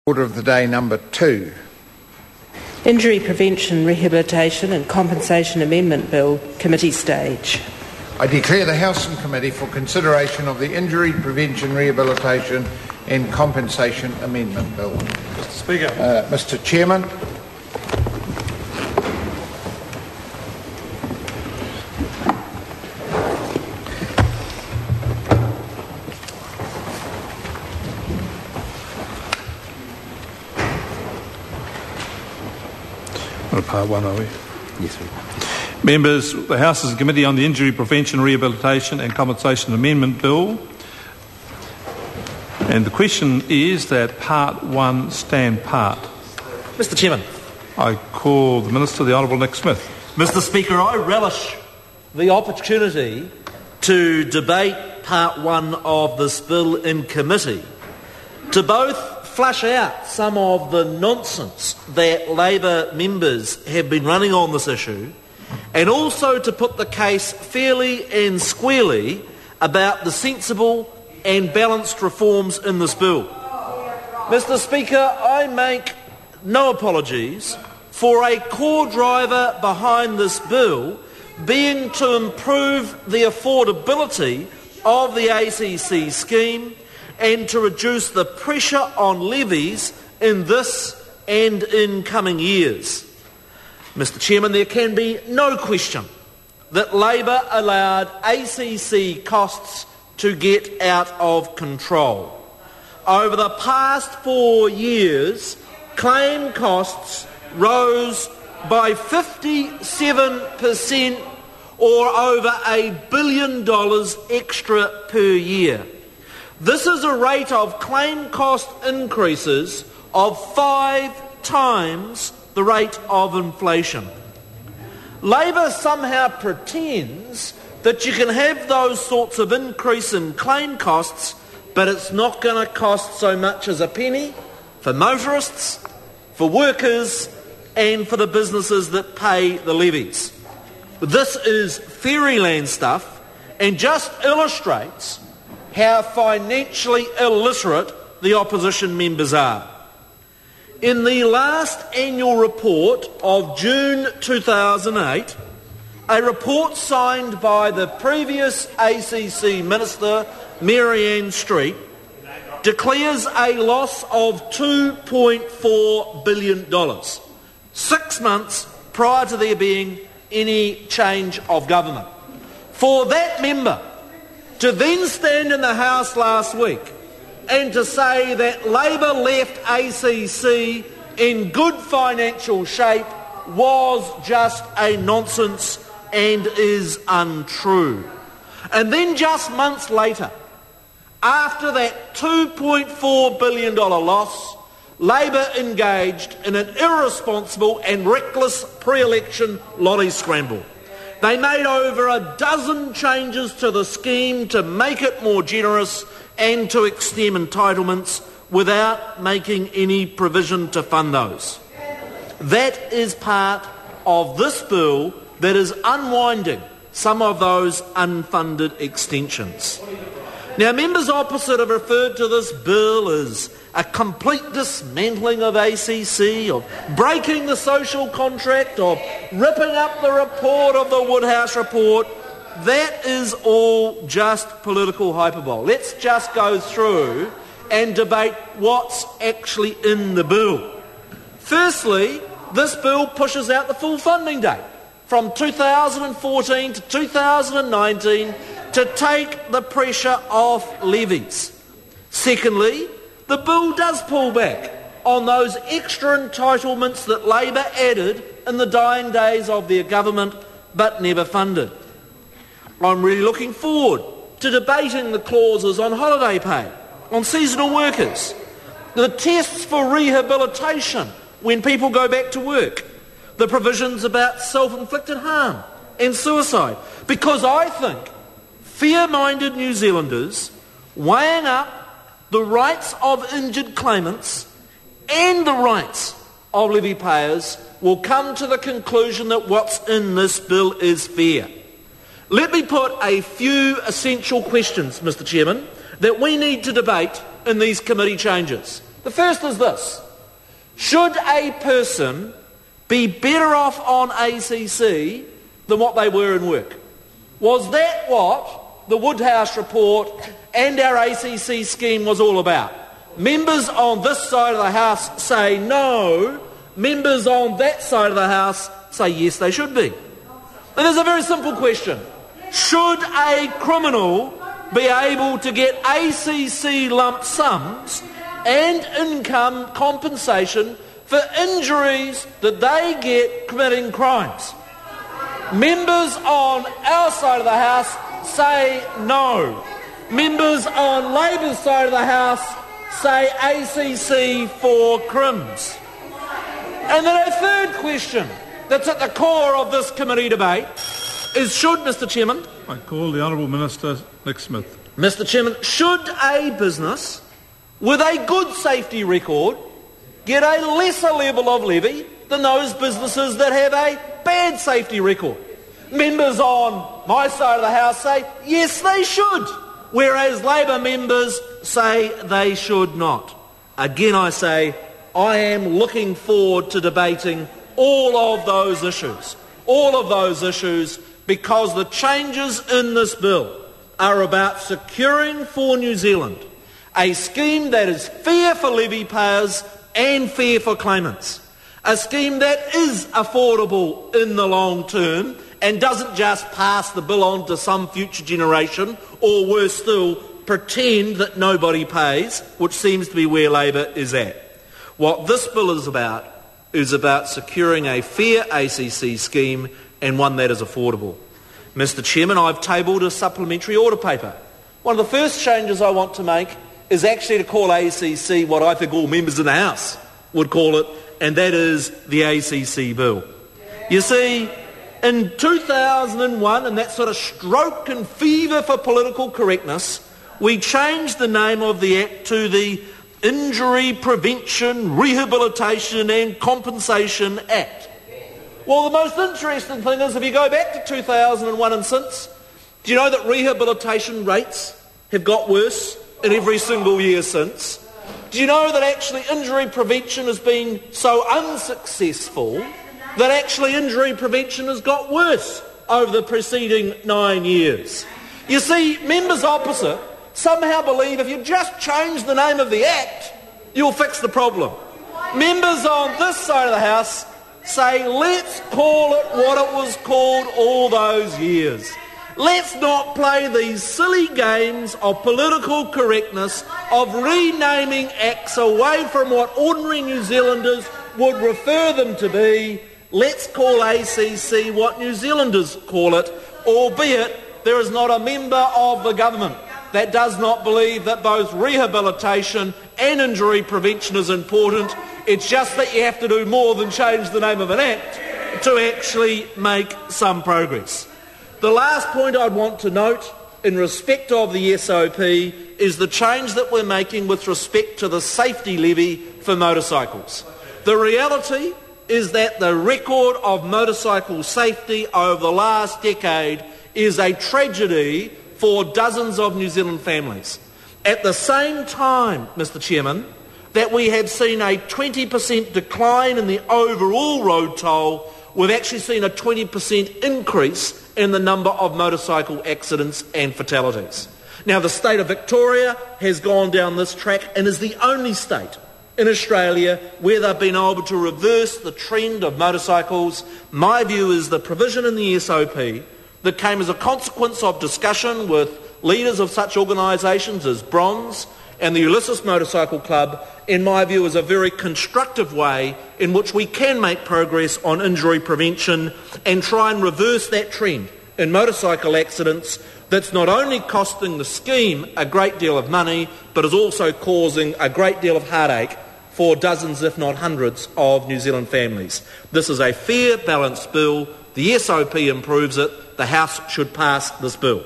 Order of the day number 2. Injury Prevention, Rehabilitation and Compensation Amendment Bill, Committee stage. I declare the House and Committee for consideration of the Injury Prevention, Rehabilitation and Compensation Amendment Bill. Mr Speaker. Mr Chairman. Part 1, are we? Yes, sir. Members, the House is a committee on the Injury Prevention, Rehabilitation and Compensation Amendment Bill. And the question is that Part 1 stand part. Mr Chairman. I call the Minister, the Honourable Nick Smith. Mr Speaker, I relish the opportunity to debate Part 1 of this bill in committee, to both flush out some of the nonsense that Labor members have been running on this issue, and also to put the case fairly and squarely about the sensible and balanced reforms in this bill. Mr Speaker, I make no apologies for a core driver behind this bill being to improve the affordability of the ACC scheme and to reduce the pressure on levies in this and in coming years. Mr Chairman, there can be no question that Labor allowed ACC costs to get out of control. Over the past 4 years, claim costs rose by 57%, or over $1 billion extra per year. This is a rate of claim cost increases of 5 times the rate of inflation. Labor somehow pretends that you can have those sorts of increase in claim costs, but it's not going to cost so much as a penny for motorists, for workers, and for the businesses that pay the levies. This is fairyland stuff and just illustrates how financially illiterate the opposition members are. In the last annual report of June 2008, a report signed by the previous ACC Minister, Marianne Street, declares a loss of $2.4 billion, 6 months prior to there being any change of government. For that member to then stand in the House last week and to say that Labor left ACC in good financial shape was just a nonsense and is untrue. And then just months later, after that $2.4 billion loss, Labor engaged in an irresponsible and reckless pre-election lottery scramble. They made over a dozen changes to the scheme to make it more generous and to extend entitlements without making any provision to fund those. That is part of this bill that is unwinding some of those unfunded extensions. Now, members opposite have referred to this bill as a complete dismantling of ACC, of breaking the social contract, of ripping up the report of the Woodhouse report. That is all just political hyperbole. Let's just go through and debate what's actually in the bill. Firstly, this bill pushes out the full funding date from 2014 to 2019 to take the pressure off levies. Secondly, the bill does pull back on those extra entitlements that Labor added in the dying days of their government but never funded. I'm really looking forward to debating the clauses on holiday pay, on seasonal workers, the tests for rehabilitation when people go back to work, the provisions about self-inflicted harm and suicide, because I think fair-minded New Zealanders weighing up the rights of injured claimants and the rights of levy payers will come to the conclusion that what's in this bill is fair. Let me put a few essential questions, Mr Chairman, that we need to debate in these committee changes. The first is this: should a person be better off on ACC than what they were in work? Was that what the Woodhouse report and our ACC scheme was all about? Members on this side of the House say no, members on that side of the House say yes, they should be. And there's a very simple question. Should a criminal be able to get ACC lump sums and income compensation for injuries that they get committing crimes? Members on our side of the House say no. Members on Labor's side of the House say ACC for crims. And then a third question that's at the core of this committee debate is, should, Mr Chairman... I call the Honourable Minister Nick Smith. Mr Chairman, should a business with a good safety record get a lesser level of levy than those businesses that have a bad safety record? Members on my side of the House say yes, they should, whereas Labor members say they should not. Again, I say I am looking forward to debating all of those issues, because the changes in this bill are about securing for New Zealand a scheme that is fair for levy payers and fair for claimants, a scheme that is affordable in the long term and doesn't just pass the bill on to some future generation, or worse still, pretend that nobody pays, which seems to be where Labor is at. What this bill is about securing a fair ACC scheme and one that is affordable. Mr Chairman, I've tabled a supplementary order paper. One of the first changes I want to make is actually to call ACC what I think all members in the House would call it, and that is the ACC bill. You see, in 2001, in that sort of stroke and fever for political correctness, we changed the name of the Act to the Injury Prevention, Rehabilitation and Compensation Act. Well, the most interesting thing is, if you go back to 2001 and since, do you know that rehabilitation rates have got worse in every single year since? Do you know that actually injury prevention has been so unsuccessful that actually injury prevention has got worse over the preceding 9 years? You see, members opposite somehow believe if you just change the name of the Act, you'll fix the problem. Members on this side of the House say, let's call it what it was called all those years. Let's not play these silly games of political correctness, of renaming acts away from what ordinary New Zealanders would refer them to be. Let's call ACC what New Zealanders call it, albeit there is not a member of the government that does not believe that both rehabilitation and injury prevention is important. It's just that you have to do more than change the name of an act to actually make some progress. The last point I'd want to note in respect of the SOP is the change that we're making with respect to the safety levy for motorcycles. The reality is that the record of motorcycle safety over the last decade is a tragedy for dozens of New Zealand families. At the same time, Mr Chairman, that we have seen a 20% decline in the overall road toll, we've actually seen a 20% increase in the number of motorcycle accidents and fatalities. Now, the state of Victoria has gone down this track and is the only state in Australia where they've been able to reverse the trend of motorcycles. My view is the provision in the SOP that came as a consequence of discussion with leaders of such organisations as Bronze and the Ulysses Motorcycle Club, in my view, is a very constructive way in which we can make progress on injury prevention and try and reverse that trend in motorcycle accidents that's not only costing the scheme a great deal of money, but is also causing a great deal of heartache for dozens, if not hundreds, of New Zealand families. This is a fair, balanced bill. The SOP improves it. The House should pass this bill.